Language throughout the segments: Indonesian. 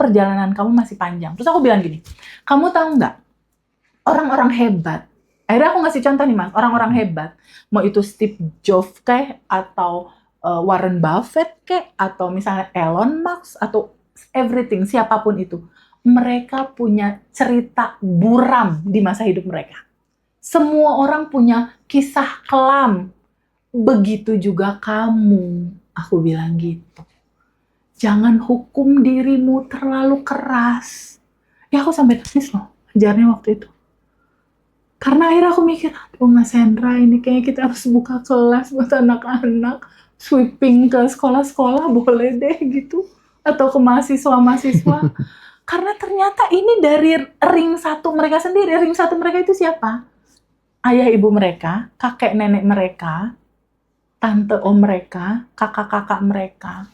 perjalanan kamu masih panjang. Terus aku bilang gini, kamu tahu nggak, orang-orang hebat, akhirnya aku ngasih contoh nih Mas, orang-orang hebat, mau itu Steve Jobs kayak, atau Warren Buffett kayak, atau misalnya Elon Musk, atau everything, siapapun itu, mereka punya cerita buram di masa hidup mereka. Semua orang punya kisah kelam. Begitu juga kamu, aku bilang gitu. Jangan hukum dirimu terlalu keras. Ya aku sampai nangis loh, ajarnya waktu itu. Karena akhirnya aku mikir, aduh Mas Hendra, ini kayaknya kita harus buka kelas buat anak-anak. Sweeping ke sekolah-sekolah boleh deh gitu. Atau ke mahasiswa-mahasiswa. Karena ternyata ini dari ring satu mereka sendiri. Ring satu mereka itu siapa? Ayah ibu mereka, kakek nenek mereka, tante om mereka, kakak-kakak mereka,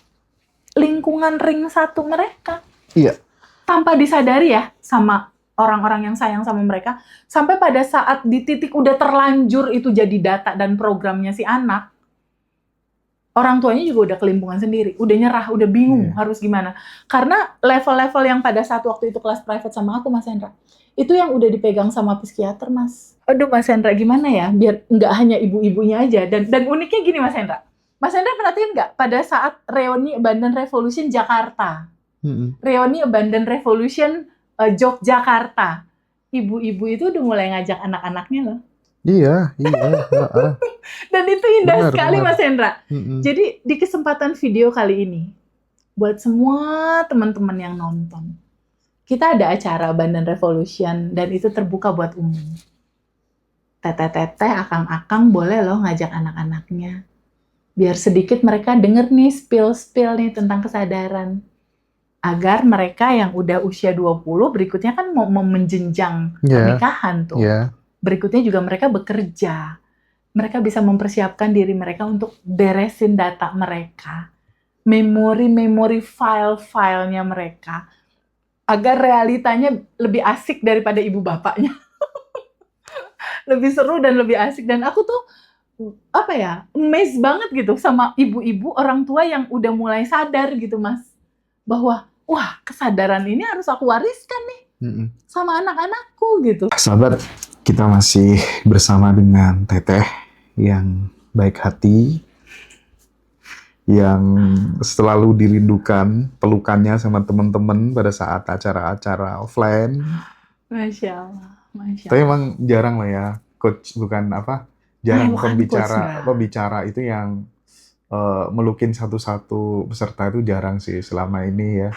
lingkungan ring satu mereka. Iya. Tanpa disadari ya sama orang-orang yang sayang sama mereka, sampai pada saat di titik udah terlanjur itu jadi data dan programnya si anak, orang tuanya juga udah kelimpungan sendiri, udah nyerah, udah bingung harus gimana. Karena level-level yang pada saat waktu itu kelas private sama aku, Mas Hendra, itu yang udah dipegang sama psikiater, Mas. Aduh Mas Hendra, gimana ya, biar nggak hanya ibu-ibunya aja. Dan uniknya gini Mas Hendra perhatiin nggak, pada saat reuni Abandon Revolution Jakarta, reuni Abandon Revolution Yogyakarta, ibu-ibu itu udah mulai ngajak anak-anaknya loh. Iya. Dan itu indah sekali Mas Hendra. Jadi di kesempatan video kali ini, buat semua teman-teman yang nonton, kita ada acara Abandon Revolution dan itu terbuka buat umum. Teteh-teteh, akang-akang boleh loh ngajak anak-anaknya. Biar sedikit mereka denger nih spill-spill nih tentang kesadaran. Agar mereka yang udah usia 20 berikutnya kan mau menjenjang pernikahan tuh. Berikutnya juga mereka bekerja. Mereka bisa mempersiapkan diri mereka untuk beresin data mereka. Memori file-filenya mereka. Agar realitanya lebih asik daripada ibu bapaknya. Lebih seru dan lebih asik. Dan aku tuh, amazed banget gitu sama ibu-ibu orang tua yang udah mulai sadar gitu Mas. Bahwa, wah kesadaran ini harus aku wariskan nih sama anak-anakku gitu. Sahabat, kita masih bersama dengan Teteh yang baik hati, yang selalu dirindukan pelukannya sama teman-teman pada saat acara-acara offline. Masya Allah. Tapi emang jarang lah ya, coach jarang pembicara itu yang melukin satu-satu peserta itu jarang sih selama ini ya.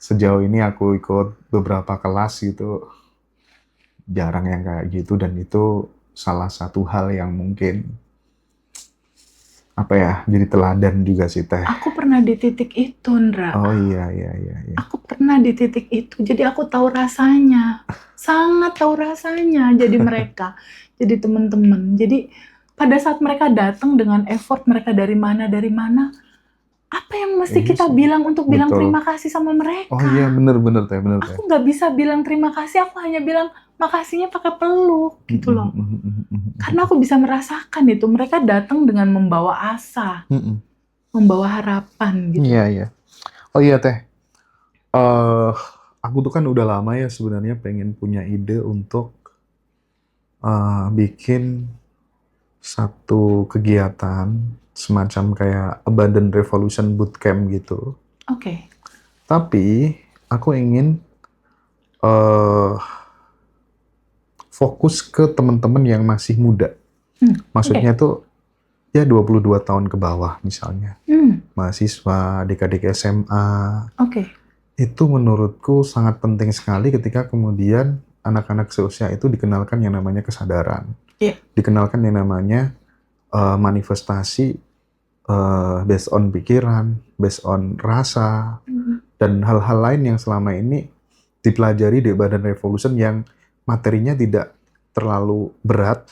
Sejauh ini aku ikut beberapa kelas gitu, jarang yang kayak gitu, dan itu salah satu hal yang mungkin jadi teladan juga sih Teh. Aku pernah di titik itu, Ndra. Oh iya. Aku pernah di titik itu, jadi aku tahu rasanya, sangat tahu rasanya jadi mereka, jadi teman-teman. Jadi pada saat mereka datang dengan effort mereka dari mana, apa yang mesti kita bilang untuk bilang terima kasih sama mereka? Oh iya, bener Teh. Aku nggak bisa bilang terima kasih, aku hanya bilang makasihnya pakai peluk gitu loh. Karena aku bisa merasakan itu, mereka datang dengan membawa asa, membawa harapan gitu. Iya. Oh iya Teh, aku tuh kan udah lama ya sebenarnya pengen punya ide untuk bikin satu kegiatan semacam kayak Abandon Revolution Bootcamp gitu. Oke. Tapi aku ingin fokus ke teman-teman yang masih muda. Maksudnya tuh ya 22 tahun ke bawah misalnya. Mahasiswa, adik-adik SMA. Itu menurutku sangat penting sekali ketika kemudian anak-anak seusia itu dikenalkan yang namanya kesadaran. Dikenalkan yang namanya manifestasi based on pikiran, based on rasa, dan hal-hal lain yang selama ini dipelajari di Abandon Revolution yang materinya tidak terlalu berat,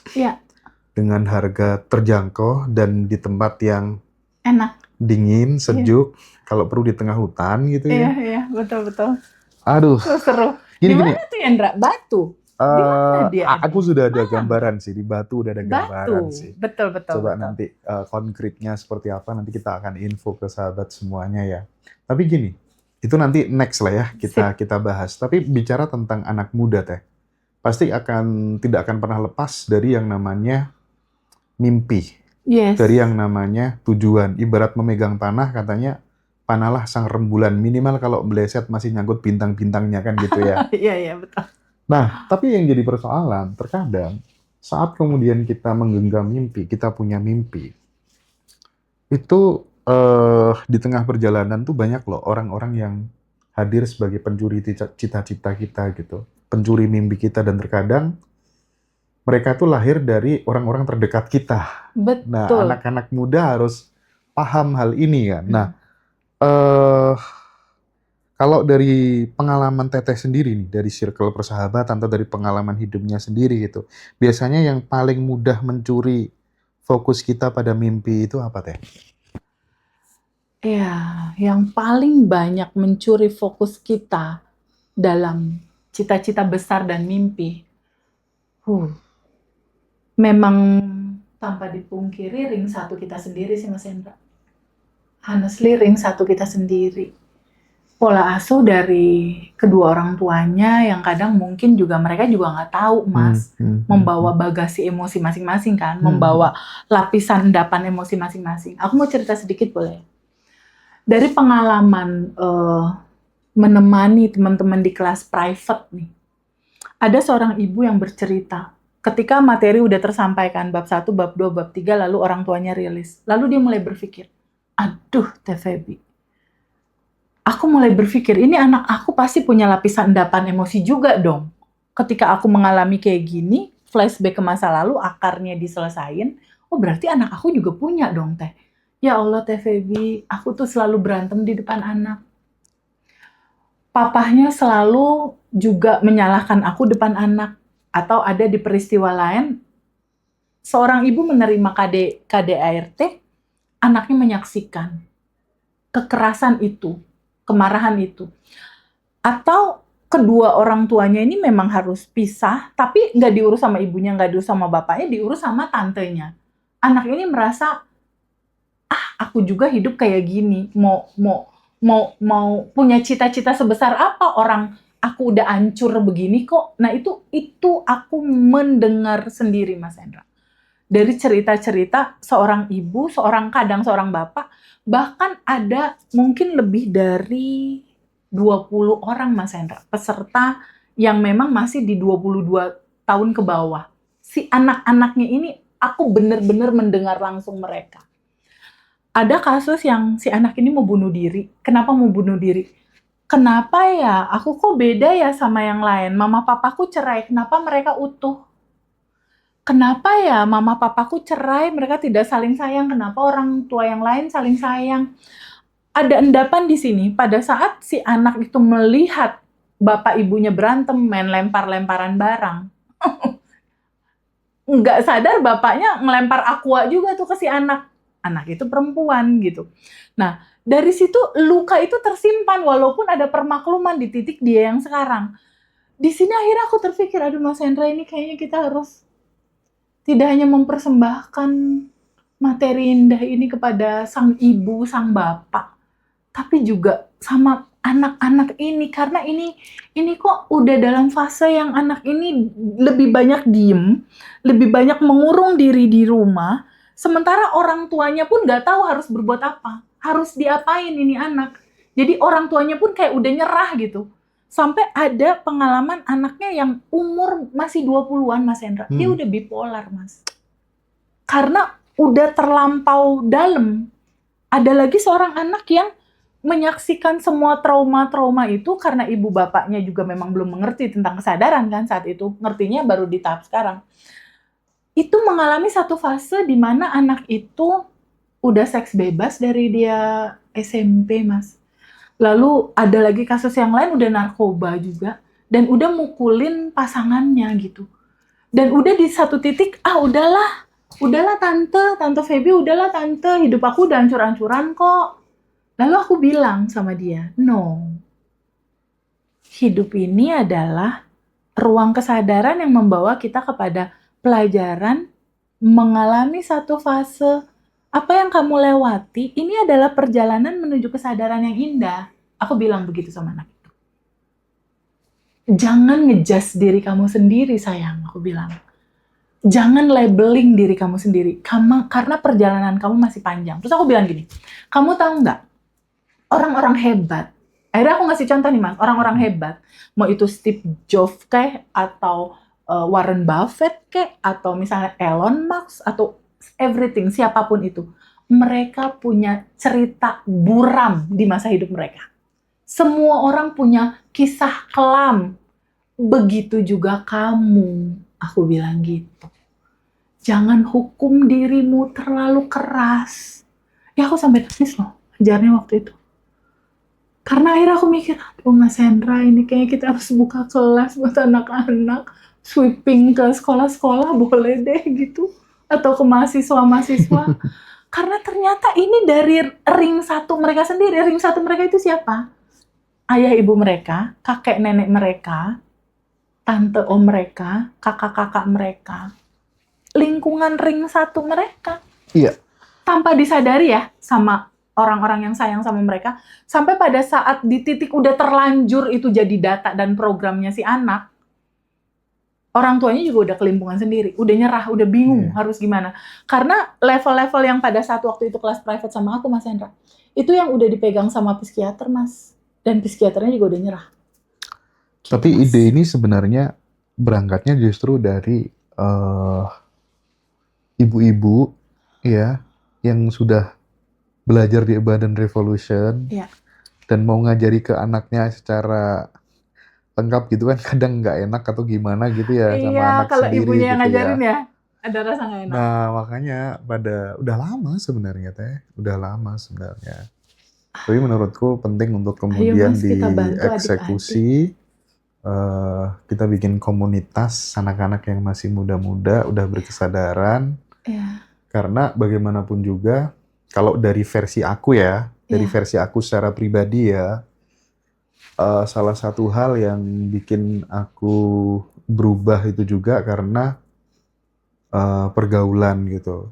dengan harga terjangkau dan di tempat yang enak, dingin, sejuk, kalau perlu di tengah hutan gitu ya. Iya, betul. Aduh, seru. Gimana tuh ya, Ndra? Batu? Di mana dia? Aku sudah ada gambaran sih, di Batu udah ada gambaran sih. Betul. Coba nanti konkretnya seperti apa, nanti kita akan info ke sahabat semuanya ya. Tapi gini, Itu nanti next lah ya Sip. kita bahas. Tapi bicara tentang anak muda Teh, pasti tidak akan pernah lepas dari yang namanya mimpi, Yes. dari yang namanya tujuan. Ibarat memegang panah, katanya panahlah sang rembulan. Minimal kalau meleset masih nyangkut bintang-bintangnya kan gitu ya. Iya, iya, betul. Nah, tapi yang jadi persoalan, terkadang saat kemudian kita menggenggam mimpi, kita punya mimpi, itu di tengah perjalanan tuh banyak loh orang-orang yang hadir sebagai pencuri cita-cita kita gitu, pencuri mimpi kita, dan terkadang mereka tuh lahir dari orang-orang terdekat kita. Nah, Betul. anak-anak muda harus paham hal ini kan. Nah, Hmm. eh kalau dari pengalaman Teteh sendiri nih, dari circle persahabatan atau dari pengalaman hidupnya sendiri gitu, biasanya yang paling mudah mencuri fokus kita pada mimpi itu apa Teh? Ya, yang paling banyak mencuri fokus kita dalam cita-cita besar dan mimpi, memang tanpa dipungkiri ring satu kita sendiri sih Mas Hendra. Honestly, ring satu kita sendiri. Pola asuh dari kedua orang tuanya yang kadang mungkin juga mereka juga nggak tahu, Mas, membawa bagasi emosi masing-masing kan, membawa lapisan endapan emosi masing-masing. Aku mau cerita sedikit boleh? Dari pengalaman menemani teman-teman di kelas private nih, ada seorang ibu yang bercerita, ketika materi udah tersampaikan bab 1, bab 2, bab 3, lalu orang tuanya rilis. Lalu dia mulai berpikir, aduh Teh Feby, aku mulai berpikir, ini anak aku pasti punya lapisan endapan emosi juga dong. Ketika aku mengalami kayak gini, flashback ke masa lalu, akarnya diselesain, oh berarti anak aku juga punya dong Teh. Ya Allah Teh Feby, aku tuh selalu berantem di depan anak. Papahnya selalu juga menyalahkan aku depan anak. Atau ada di peristiwa lain, seorang ibu menerima KDART, anaknya menyaksikan kekerasan itu, kemarahan itu. Atau kedua orang tuanya ini memang harus pisah, tapi nggak diurus sama ibunya, nggak diurus sama bapaknya, diurus sama tantenya. Anak ini merasa, aku juga hidup kayak gini, mau punya cita-cita sebesar apa, orang aku udah hancur begini kok. Nah itu aku mendengar sendiri Mas Hendra. Dari cerita-cerita seorang ibu, kadang seorang bapak, bahkan ada mungkin lebih dari 20 orang Mas Hendra, peserta yang memang masih di 22 tahun ke bawah. Si anak-anaknya ini aku benar-benar mendengar langsung mereka. Ada kasus yang si anak ini mau bunuh diri. Kenapa mau bunuh diri? Kenapa ya? Aku kok beda ya sama yang lain. Mama papaku cerai, kenapa mereka utuh? Kenapa ya mama papaku cerai, mereka tidak saling sayang? Kenapa orang tua yang lain saling sayang? Ada endapan di sini. Pada saat si anak itu melihat bapak ibunya berantem, main lempar-lemparan barang, nggak sadar bapaknya ngelempar aqua juga tuh ke si anak. Anak itu perempuan gitu. Nah, dari situ luka itu tersimpan walaupun ada permakluman di titik dia yang sekarang. Di sini akhirnya aku terpikir, aduh Mas Hendra, ini kayaknya kita harus tidak hanya mempersembahkan materi indah ini kepada sang ibu, sang bapak, tapi juga sama anak-anak ini, karena ini kok udah dalam fase yang anak ini lebih banyak diem, lebih banyak mengurung diri di rumah, sementara orang tuanya pun nggak tahu harus berbuat apa, harus diapain ini anak. Jadi orang tuanya pun kayak udah nyerah gitu. Sampai ada pengalaman anaknya yang umur masih 20-an Mas Hendra, dia udah bipolar Mas. Karena udah terlampau dalam. Ada lagi seorang anak yang menyaksikan semua trauma-trauma itu karena ibu bapaknya juga memang belum mengerti tentang kesadaran kan saat itu. Ngertinya baru di tahap sekarang. Itu mengalami satu fase di mana anak itu udah seks bebas dari dia SMP, Mas. Lalu ada lagi kasus yang lain udah narkoba juga. Dan udah mukulin pasangannya gitu. Dan udah di satu titik, udahlah tante Feby, udahlah tante, hidup aku udah hancur-hancuran kok. Lalu aku bilang sama dia, no, hidup ini adalah ruang kesadaran yang membawa kita kepada pelajaran, mengalami satu fase. Apa yang kamu lewati, ini adalah perjalanan menuju kesadaran yang indah. Aku bilang begitu sama anak itu. Jangan ngejudge diri kamu sendiri, sayang. Aku bilang. Jangan labeling diri kamu sendiri. Karena perjalanan kamu masih panjang. Terus aku bilang gini, kamu tahu nggak? Orang-orang hebat. Akhirnya aku ngasih contoh nih, Mas. Orang-orang hebat. Mau itu Steve Jobs kayak, atau Warren Buffett kayak, atau misalnya Elon Musk, atau everything, siapapun itu. Mereka punya cerita buram di masa hidup mereka. Semua orang punya kisah kelam. Begitu juga kamu, aku bilang gitu. Jangan hukum dirimu terlalu keras. Ya aku sampai nangis loh, ajarnya waktu itu. Karena akhirnya aku mikir, aduh Mas Hendra, ini kayaknya kita harus buka kelas buat anak-anak. Sweeping ke sekolah-sekolah, boleh deh gitu. Atau ke mahasiswa-mahasiswa. Karena ternyata ini dari ring satu mereka sendiri. Ring satu mereka itu siapa? Ayah ibu mereka, kakek nenek mereka, tante om mereka, kakak-kakak mereka. Lingkungan ring satu mereka. Iya. Tanpa disadari ya sama orang-orang yang sayang sama mereka. Sampai pada saat di titik udah terlanjur itu jadi data dan programnya si anak. Orang tuanya juga udah kelimpungan sendiri. Udah nyerah, udah bingung harus gimana. Karena level-level yang pada saat waktu itu kelas private sama aku, Mas Hendra. Itu yang udah dipegang sama psikiater, Mas. Dan psikiaternya juga udah nyerah. Tapi ide ini sebenarnya berangkatnya justru dari ibu-ibu ya yang sudah belajar di Abundant Revolution dan mau ngajari ke anaknya secara lengkap gitu kan kadang nggak enak atau gimana gitu ya sama anak kalau sendiri ibunya yang gitu ngajarin ya. Ada rasa nggak enak. Nah makanya udah lama sebenarnya Tapi menurutku penting untuk kemudian dieksekusi. Kita bikin komunitas anak-anak yang masih muda-muda, udah berkesadaran. Karena bagaimanapun juga, kalau dari versi aku ya, dari versi aku secara pribadi ya, salah satu hal yang bikin aku berubah itu juga karena pergaulan gitu,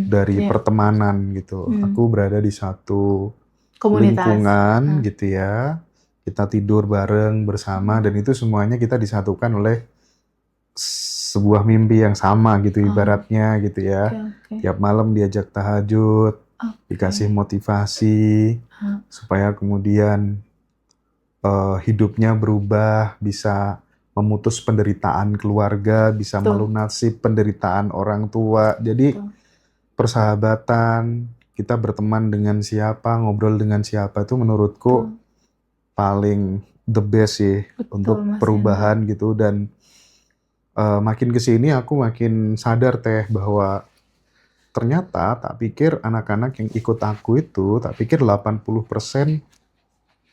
dari pertemanan gitu. Aku berada di satu lingkungan gitu ya, kita tidur bareng bersama dan itu semuanya kita disatukan oleh sebuah mimpi yang sama gitu ibaratnya gitu ya. Tiap malam diajak tahajud, dikasih motivasi supaya kemudian hidupnya berubah, bisa memutus penderitaan keluarga, bisa melunasi penderitaan orang tua. Jadi persahabatan, kita berteman dengan siapa, ngobrol dengan siapa itu menurutku paling the best sih untuk perubahan gitu. Dan makin kesini aku makin sadar bahwa ternyata tak pikir anak-anak yang ikut aku itu, tak pikir 80%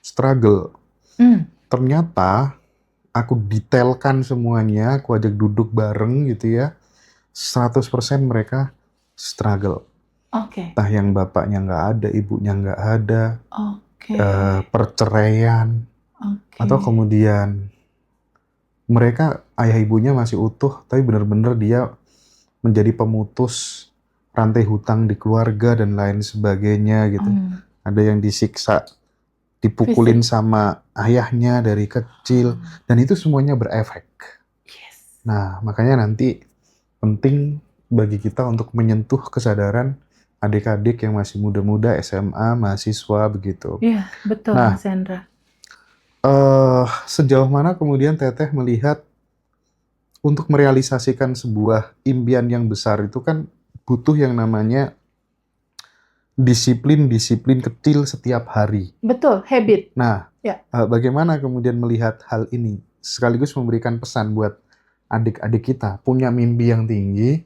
struggle. Ternyata aku detailkan semuanya, aku ajak duduk bareng gitu ya, 100% mereka struggle. Entah yang bapaknya nggak ada, ibunya nggak ada, perceraian, atau kemudian mereka ayah ibunya masih utuh, tapi benar-benar dia menjadi pemutus rantai hutang di keluarga dan lain sebagainya gitu. Ada yang disiksa, dipukulin sama ayahnya dari kecil, dan itu semuanya berefek. Nah, makanya nanti penting bagi kita untuk menyentuh kesadaran adik-adik yang masih muda-muda, SMA, mahasiswa begitu. Iya, betul Mas Hendra. Sejauh mana kemudian Teteh melihat untuk merealisasikan sebuah impian yang besar itu kan butuh yang namanya disiplin kecil setiap hari. Betul, habit. Nah, bagaimana kemudian melihat hal ini sekaligus memberikan pesan buat adik-adik kita punya mimpi yang tinggi,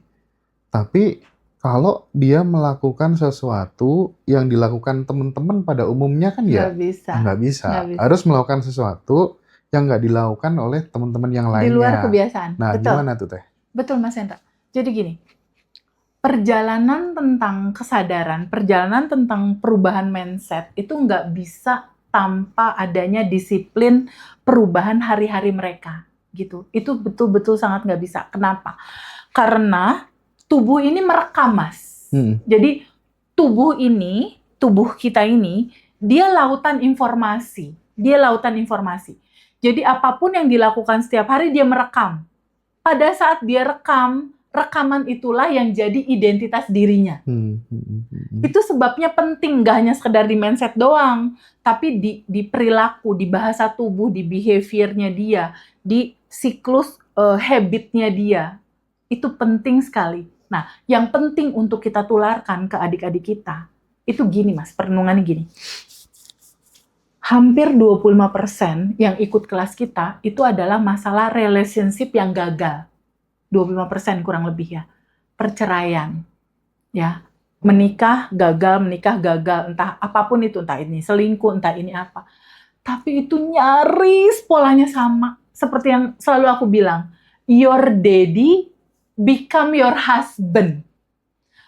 tapi kalau dia melakukan sesuatu yang dilakukan teman-teman pada umumnya kan nggak bisa. Harus melakukan sesuatu yang nggak dilakukan oleh teman-teman yang lainnya. Di luar kebiasaan. Nah, gimana tuh Teh? Betul Mas Hendra. Jadi gini, perjalanan tentang kesadaran, perjalanan tentang perubahan mindset itu nggak bisa tanpa adanya disiplin perubahan hari-hari mereka. Gitu. Itu betul-betul sangat nggak bisa. Kenapa? Karena tubuh ini merekam, Mas. Jadi tubuh kita ini dia lautan informasi. Jadi apapun yang dilakukan setiap hari dia merekam. Pada saat dia rekaman itulah yang jadi identitas dirinya. Itu sebabnya penting, gak hanya sekedar di mindset doang, tapi di perilaku, di bahasa tubuh, di behavior-nya dia, di siklus habit-nya dia. Itu penting sekali. Nah, yang penting untuk kita tularkan ke adik-adik kita, itu gini Mas, perenungannya gini. Hampir 25% yang ikut kelas kita itu adalah masalah relationship yang gagal. 25% kurang lebih ya. Perceraian. Ya. Menikah gagal, entah apapun itu, entah ini selingkuh, entah ini apa. Tapi itu nyaris polanya sama. Seperti yang selalu aku bilang, your daddy become your husband.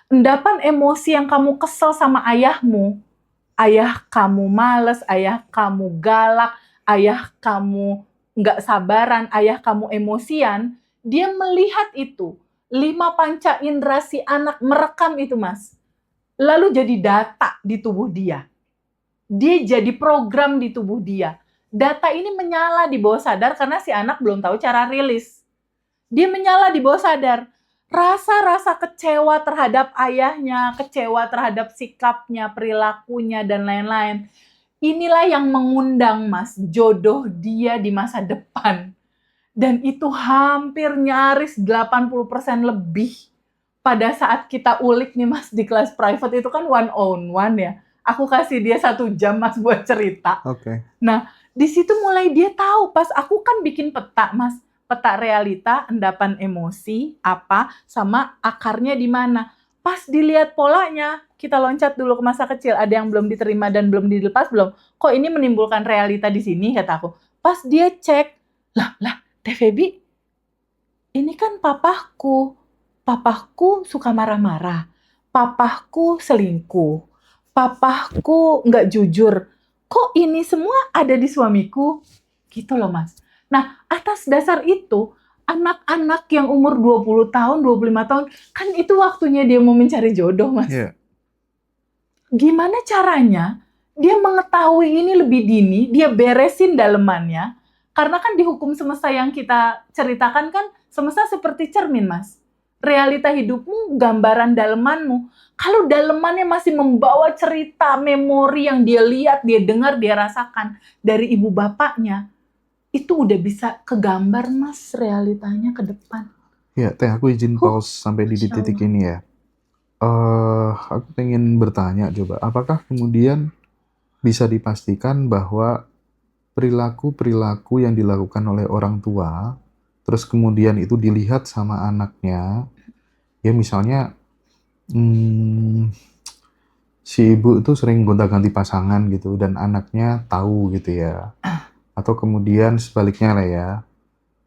Endapan emosi yang kamu kesel sama ayahmu, ayah kamu males, ayah kamu galak, ayah kamu nggak sabaran, ayah kamu emosian, dia melihat itu. 5 panca indera si anak merekam itu, Mas. Lalu jadi data di tubuh dia. Dia jadi program di tubuh dia. Data ini menyala di bawah sadar karena si anak belum tahu cara rilis. Dia menyala di bawah sadar. Rasa-rasa kecewa terhadap ayahnya, kecewa terhadap sikapnya, perilakunya, dan lain-lain. Inilah yang mengundang, Mas, jodoh dia di masa depan. Dan itu hampir nyaris 80% lebih. Pada saat kita ulik nih, Mas, di kelas private itu kan one on one ya. Aku kasih dia 1 jam, Mas, buat cerita. Oke. Nah, di situ mulai dia tahu, pas aku kan bikin peta, Mas. Peta realita, endapan emosi, apa, sama akarnya di mana. Pas dilihat polanya, kita loncat dulu ke masa kecil. Ada yang belum diterima dan belum dilepas belum? Kok ini menimbulkan realita di sini, kata aku. Pas dia cek, lah, Teh Febi, ini kan papahku. Papahku suka marah-marah. Papahku selingkuh. Papahku nggak jujur. Kok ini semua ada di suamiku? Gitu loh, Mas. Nah, atas dasar itu, anak-anak yang umur 20 tahun, 25 tahun, kan itu waktunya dia mau mencari jodoh, Mas. Yeah. Gimana caranya dia mengetahui ini lebih dini, dia beresin dalemannya, karena kan di hukum semesta yang kita ceritakan kan, semesta seperti cermin, Mas. Realita hidupmu, gambaran dalemanmu. Kalau dalemannya masih membawa cerita, memori yang dia lihat, dia dengar, dia rasakan dari ibu bapaknya, itu udah bisa kegambar, Mas, realitanya ke depan. Ya, Teh, aku izin pause sampai di titik ini ya. Aku pengen bertanya coba, apakah kemudian bisa dipastikan bahwa perilaku-perilaku yang dilakukan oleh orang tua, terus kemudian itu dilihat sama anaknya, ya misalnya si ibu itu sering gonta-ganti pasangan gitu, dan anaknya tahu gitu ya. Atau kemudian sebaliknya lah ya,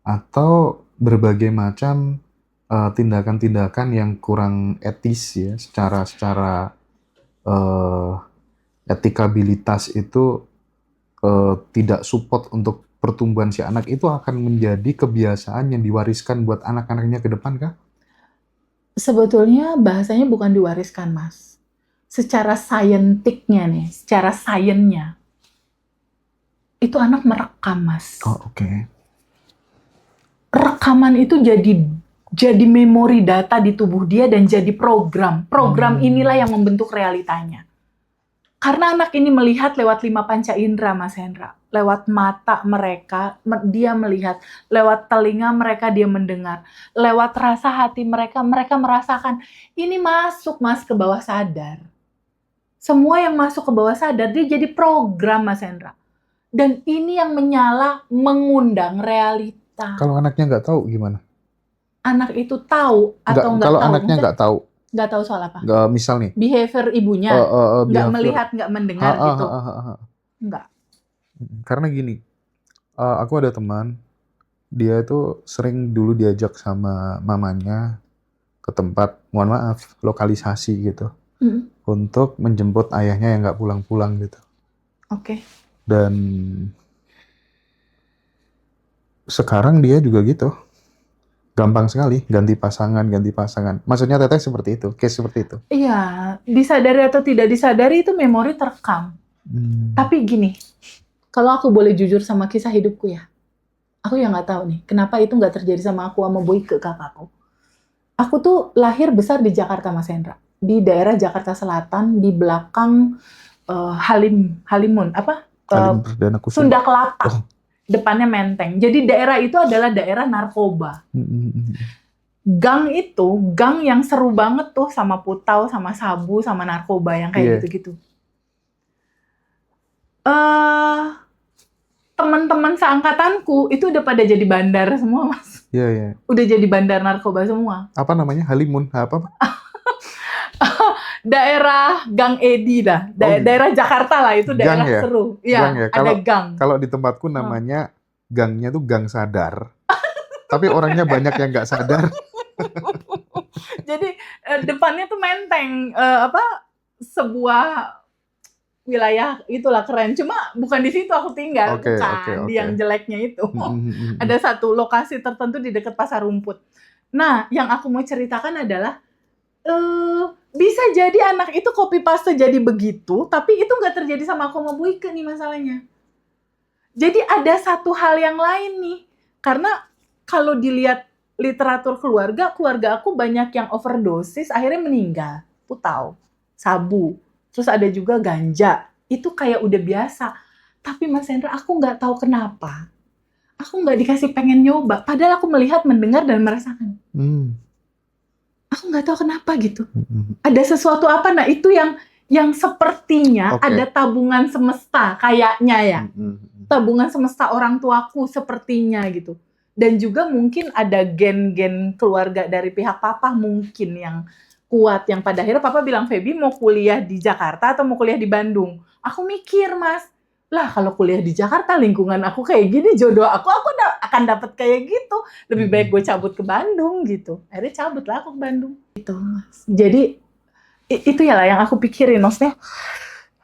atau berbagai macam tindakan-tindakan yang kurang etis ya, secara etikabilitas itu tidak support untuk pertumbuhan si anak, itu akan menjadi kebiasaan yang diwariskan buat anak-anaknya ke depan kah? Sebetulnya bahasanya bukan diwariskan, Mas. Secara saintiknya nih, secara sainsnya, itu anak merekam, Mas. Oh, oke. Rekaman itu jadi memori data di tubuh dia dan jadi program. Program inilah yang membentuk realitanya. Karena anak ini melihat lewat 5 panca indera, Mas Hendra. Lewat mata mereka, dia melihat. Lewat telinga mereka, dia mendengar. Lewat rasa hati mereka, mereka merasakan. Ini masuk, Mas, ke bawah sadar. Semua yang masuk ke bawah sadar, dia jadi program, Mas Hendra. Dan ini yang menyala, mengundang realita. Kalau anaknya nggak tahu gimana? Anak itu tahu atau nggak tahu? Kalau anaknya nggak tahu. Nggak tahu soal apa? Nggak, misal nih. Behavior ibunya. Nggak melihat, nggak mendengar gitu. Nggak. Karena gini, aku ada teman, dia itu sering dulu diajak sama mamanya ke tempat, mohon maaf, lokalisasi gitu. Untuk menjemput ayahnya yang nggak pulang-pulang gitu. Oke. Dan sekarang dia juga gitu. Gampang sekali ganti pasangan. Maksudnya Teteh seperti itu, case seperti itu. Iya, disadari atau tidak disadari itu memori terekam. Tapi gini, kalau aku boleh jujur sama kisah hidupku ya, aku yang nggak tahu nih, kenapa itu nggak terjadi sama aku, sama Boyke kakakku. Aku tuh lahir besar di Jakarta, Mas Hendra. Di daerah Jakarta Selatan, di belakang Halimun, Halim Perdana Kusuma. Sunda Kelapa. Depannya Menteng. Jadi daerah itu adalah daerah narkoba. Gang itu, gang yang seru banget tuh sama putau, sama sabu, sama narkoba yang kayak gitu-gitu. Teman-teman seangkatanku itu udah pada jadi bandar semua, Mas. Iya. Udah jadi bandar narkoba semua. Apa namanya? Halimun? Apa? Daerah Gang Edi dah. Daerah Jakarta lah, itu daerah gang ya? seru. Iya, ada gang. Kalau di tempatku namanya gangnya tuh gang sadar. Tapi orangnya banyak yang nggak sadar. Jadi depannya tuh Menteng, sebuah wilayah itulah keren. Cuma bukan di situ aku tinggal, bukan di yang jeleknya itu. Ada satu lokasi tertentu di dekat Pasar Rumput. Nah, yang aku mau ceritakan adalah bisa jadi anak itu copy paste jadi begitu, tapi itu nggak terjadi sama aku sama Boyke nih masalahnya. Jadi ada satu hal yang lain nih, karena kalau dilihat literatur keluarga aku banyak yang overdosis akhirnya meninggal, putau, sabu, terus ada juga ganja, itu kayak udah biasa. Tapi Mas Hendra, aku nggak tahu kenapa, aku nggak dikasih pengen nyoba, padahal aku melihat, mendengar dan merasakan. Aku nggak tahu kenapa gitu. Ada sesuatu apa? Nah itu yang sepertinya ada tabungan semesta kayaknya ya. Tabungan semesta orang tuaku sepertinya gitu. Dan juga mungkin ada gen-gen keluarga dari pihak papa mungkin yang kuat. Yang pada akhirnya papa bilang, Feby mau kuliah di Jakarta atau mau kuliah di Bandung? Aku mikir, Mas. Lah kalau kuliah di Jakarta lingkungan aku kayak gini, jodoh aku akan dapat kayak gitu. Lebih baik gue cabut ke Bandung gitu. Akhirnya cabut lah aku ke Bandung gitu, Mas. Jadi itu ya lah yang aku pikirin, maksudnya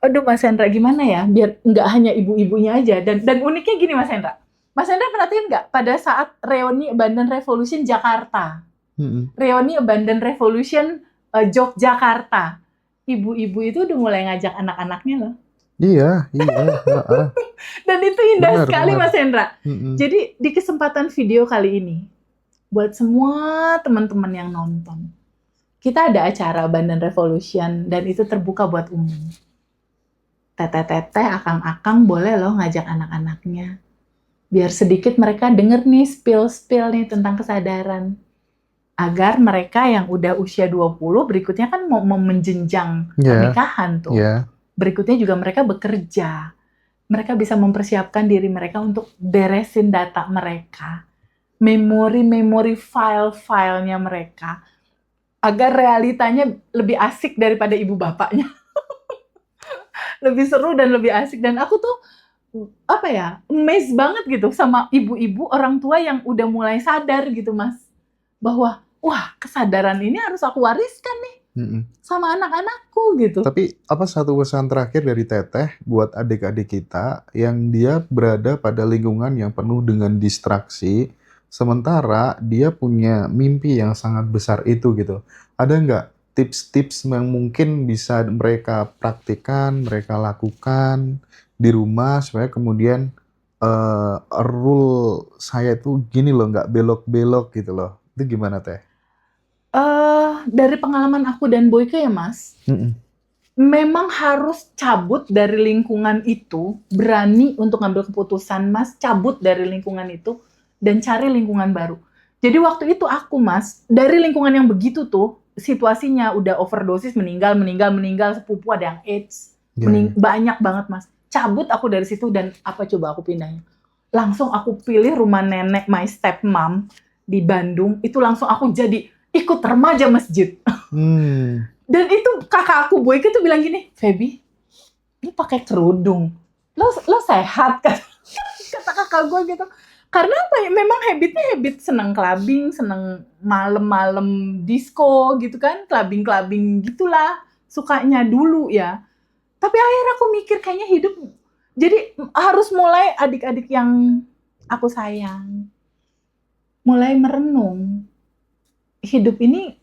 aduh Mas Hendra gimana ya biar nggak hanya ibu-ibunya aja. Dan uniknya gini Mas Hendra perhatiin nggak pada saat reuni Abandon Revolution Jakarta, reuni Abandon Revolution Yogyakarta, ibu-ibu itu udah mulai ngajak anak-anaknya loh. Iya. Dan itu indah sekali Mas Hendra. Jadi di kesempatan video kali ini, buat semua teman-teman yang nonton, kita ada acara Abandon Revolution dan itu terbuka buat umum. Teteh-teteh, akang-akang boleh loh ngajak anak-anaknya. Biar sedikit mereka denger nih spill-spill nih tentang kesadaran. Agar mereka yang udah usia 20 berikutnya kan mau menjenjang pernikahan tuh. Berikutnya juga mereka bekerja. Mereka bisa mempersiapkan diri mereka untuk beresin data mereka. Memori file-filenya mereka. Agar realitanya lebih asik daripada ibu bapaknya. Lebih seru dan lebih asik. Dan aku tuh, amazed banget gitu sama ibu-ibu orang tua yang udah mulai sadar gitu, Mas. Bahwa, wah kesadaran ini harus aku wariskan nih. Sama anak-anakku gitu. Tapi satu pesan terakhir dari Teteh buat adik-adik kita yang dia berada pada lingkungan yang penuh dengan distraksi, sementara dia punya mimpi yang sangat besar itu gitu. Ada nggak tips-tips yang mungkin bisa mereka praktikkan, mereka lakukan di rumah supaya kemudian rule saya itu gini loh, nggak belok-belok gitu loh. Itu gimana Teh? Dari pengalaman aku dan Boyke ya Mas, memang harus cabut dari lingkungan itu, berani untuk ngambil keputusan Mas, cabut dari lingkungan itu, dan cari lingkungan baru. Jadi waktu itu aku Mas, dari lingkungan yang begitu tuh, situasinya udah overdosis, meninggal, sepupu ada yang AIDS, banyak banget Mas. Cabut aku dari situ dan apa coba aku pindahnya? Langsung aku pilih rumah nenek my stepmom di Bandung, itu langsung aku jadi ikut remaja masjid. Dan itu kakak aku Boyke tuh bilang gini, Feby, lu pakai kerudung, lo sehat kan? Kata kakak gue gitu. Karena apa ya? Memang habit seneng clubbing, seneng malam-malam disco gitu kan, clubbing gitulah, sukanya dulu ya. Tapi akhirnya aku mikir kayaknya hidup, jadi harus mulai adik-adik yang aku sayang, mulai merenung. Hidup ini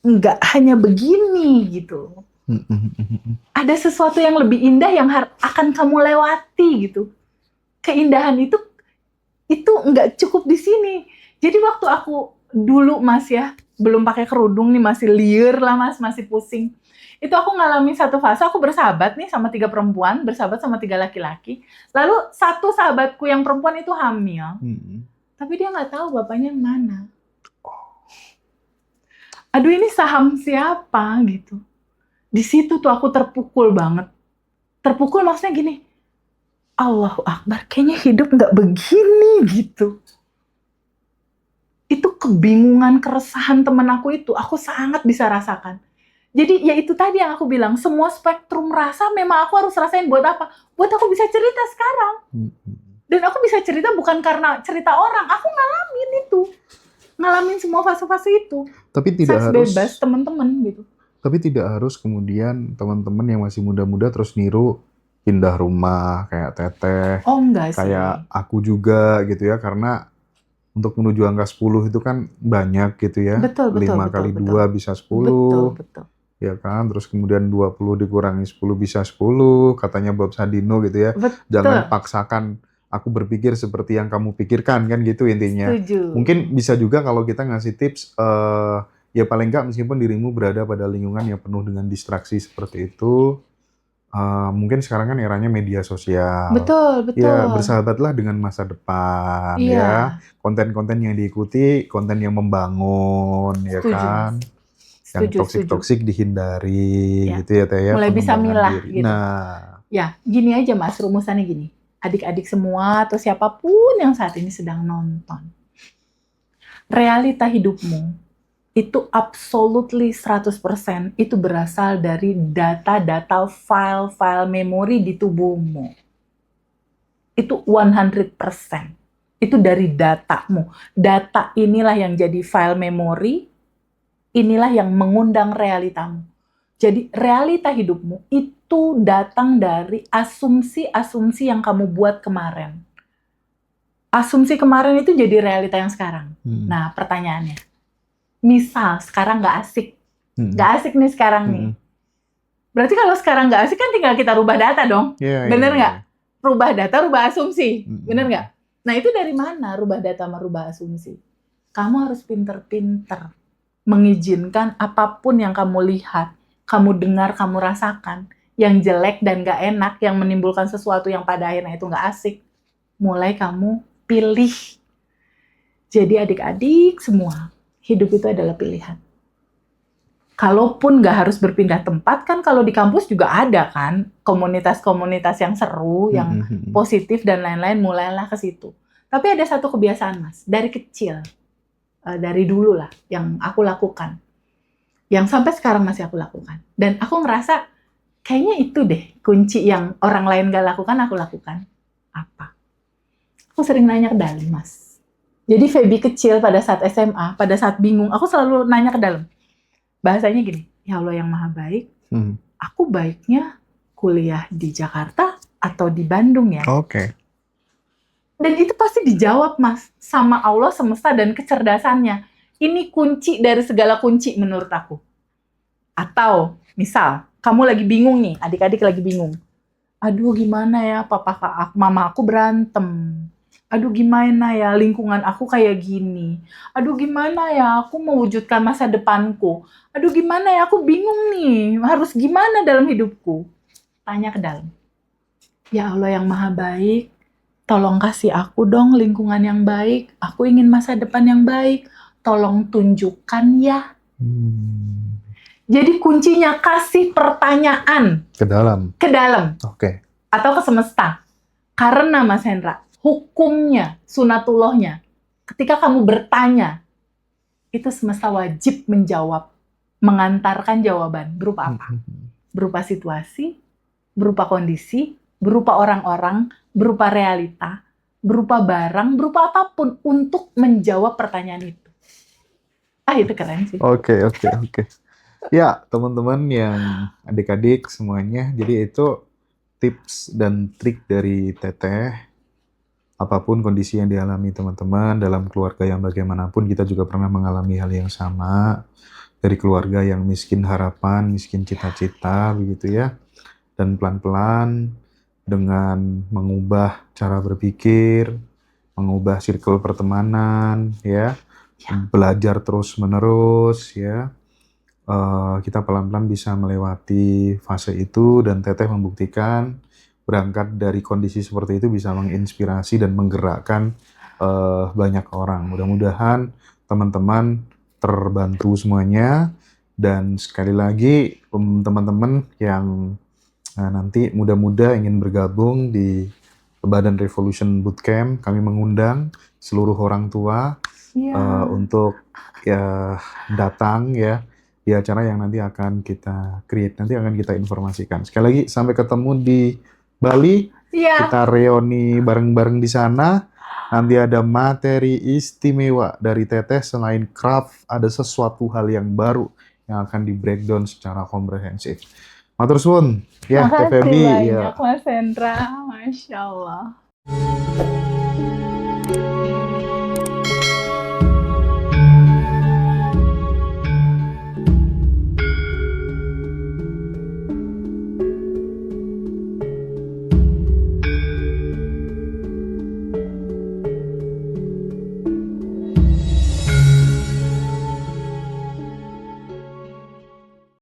nggak hanya begini gitu. Ada sesuatu yang lebih indah yang akan kamu lewati gitu. Keindahan itu nggak cukup di sini. Jadi waktu aku dulu Mas ya, belum pakai kerudung nih, masih liar lah Mas, masih pusing. Itu aku ngalamin satu fase, aku bersahabat nih sama 3 perempuan, bersahabat sama 3 laki-laki. Lalu satu sahabatku yang perempuan itu hamil, tapi dia nggak tahu bapaknya yang mana. Aduh, ini saham siapa gitu. Di situ tuh aku terpukul banget. Terpukul maksudnya gini, Allahu Akbar, kayaknya hidup nggak begini gitu. Itu kebingungan, keresahan temen aku itu, aku sangat bisa rasakan. Jadi ya itu tadi yang aku bilang, semua spektrum rasa memang aku harus rasain buat apa? Buat aku bisa cerita sekarang. Dan aku bisa cerita bukan karena cerita orang, aku ngalamin itu. Ngalamin semua fase-fase itu. Tapi tidak harus bebas teman-teman gitu. Tapi tidak harus kemudian teman-teman yang masih muda-muda terus niru pindah rumah kayak Teteh. Oh enggak sih. Kayak aku juga gitu ya, karena untuk menuju angka 10 itu kan banyak gitu ya. Betul, 5 kali 2 bisa 10. Betul. Ya kan, terus kemudian 20 dikurangi 10 bisa 10, katanya Bob Sadino gitu ya. Betul. Jangan paksakan aku berpikir seperti yang kamu pikirkan, kan gitu intinya. Setuju. Mungkin bisa juga kalau kita ngasih tips, ya paling nggak meskipun dirimu berada pada lingkungan yang penuh dengan distraksi seperti itu, mungkin sekarang kan eranya media sosial. Betul. Ya bersahabatlah dengan masa depan. Iya. Ya. Konten-konten yang diikuti, konten yang membangun. Setuju, Ya kan. Yang toksik-toksik dihindari ya. gitu ya Teh ya. Mulai bisa milah diri. gitu. Nah. Ya, gini aja Mas, rumusannya gini. Adik-adik semua atau siapapun yang saat ini sedang nonton. Realita hidupmu itu absolutely 100% itu berasal dari data-data file-file memori di tubuhmu. Itu 100%. Itu dari datamu. Data inilah yang jadi file memori, inilah yang mengundang realitamu. Jadi realita hidupmu itu datang dari asumsi-asumsi yang kamu buat kemarin. Asumsi kemarin itu jadi realita yang sekarang. Nah, pertanyaannya, misal sekarang nggak asik. Nggak asik nih sekarang nih. Berarti kalau sekarang nggak asik kan tinggal kita rubah data dong. Bener nggak? Rubah data, rubah asumsi. Bener nggak? Nah, itu dari mana rubah data, merubah asumsi? Kamu harus pinter-pinter mengizinkan apapun yang kamu lihat, kamu dengar, kamu rasakan, yang jelek dan gak enak, yang menimbulkan sesuatu yang pada akhirnya itu gak asik, mulai kamu pilih. Jadi adik-adik semua, hidup itu adalah pilihan. Kalaupun gak harus berpindah tempat, kan kalau di kampus juga ada kan, komunitas-komunitas yang seru, yang positif dan lain-lain, mulailah ke situ. Tapi ada satu kebiasaan Mas, dari kecil, dari dulu lah, yang aku lakukan. Yang sampai sekarang masih aku lakukan. Dan aku ngerasa, kayaknya itu deh kunci yang orang lain gak lakukan, aku lakukan. Apa? Aku sering nanya ke dalam, Mas. Jadi Feby kecil pada saat SMA, pada saat bingung, aku selalu nanya ke dalam. Bahasanya gini, ya Allah yang maha baik, aku baiknya kuliah di Jakarta atau di Bandung ya? Oke. Dan itu pasti dijawab, Mas, sama Allah semesta dan kecerdasannya. Ini kunci dari segala kunci menurut aku. Atau, misal, kamu lagi bingung nih, adik-adik lagi bingung. Aduh, gimana ya, mama aku berantem. Aduh, gimana ya, lingkungan aku kayak gini. Aduh, gimana ya, aku mewujudkan masa depanku. Aduh, gimana ya, aku bingung nih, harus gimana dalam hidupku. Tanya ke dalam. Ya Allah yang maha baik, tolong kasih aku dong lingkungan yang baik. Aku ingin masa depan yang baik. Tolong tunjukkan ya. Jadi kuncinya kasih pertanyaan. Ke dalam. Ke dalam. Oke. Atau ke semesta. Karena Mas Hendra, hukumnya, sunatullahnya, ketika kamu bertanya, itu semesta wajib menjawab. Mengantarkan jawaban. Berupa apa? Berupa situasi, berupa kondisi, berupa orang-orang, berupa realita, berupa barang, berupa apapun untuk menjawab pertanyaan itu. Itu keren sih. Oke. Ya, teman-teman yang adik-adik semuanya, jadi itu tips dan trik dari Teteh. Apapun kondisi yang dialami teman-teman, dalam keluarga yang bagaimanapun, kita juga pernah mengalami hal yang sama. dari keluarga yang miskin harapan, miskin cita-cita, begitu ya. Dan pelan-pelan dengan mengubah cara berpikir, mengubah circle pertemanan, ya, belajar terus-menerus, ya. Kita pelan-pelan bisa melewati fase itu, dan Teteh membuktikan berangkat dari kondisi seperti itu bisa menginspirasi dan menggerakkan banyak orang. Mudah-mudahan teman-teman terbantu semuanya, dan sekali lagi teman-teman yang nanti muda-muda ingin bergabung di Badan Revolution Bootcamp, kami mengundang seluruh orang tua untuk ya datang ya di acara yang nanti akan kita create, nanti akan kita informasikan. Sekali lagi sampai ketemu di Bali, kita reuni bareng-bareng di sana. Nanti ada materi istimewa dari Teteh, selain craft ada sesuatu hal yang baru yang akan di breakdown secara komprehensif. Matur suwun ya Teh Feby. Makasih banyak Mas Hendra, Masya Allah.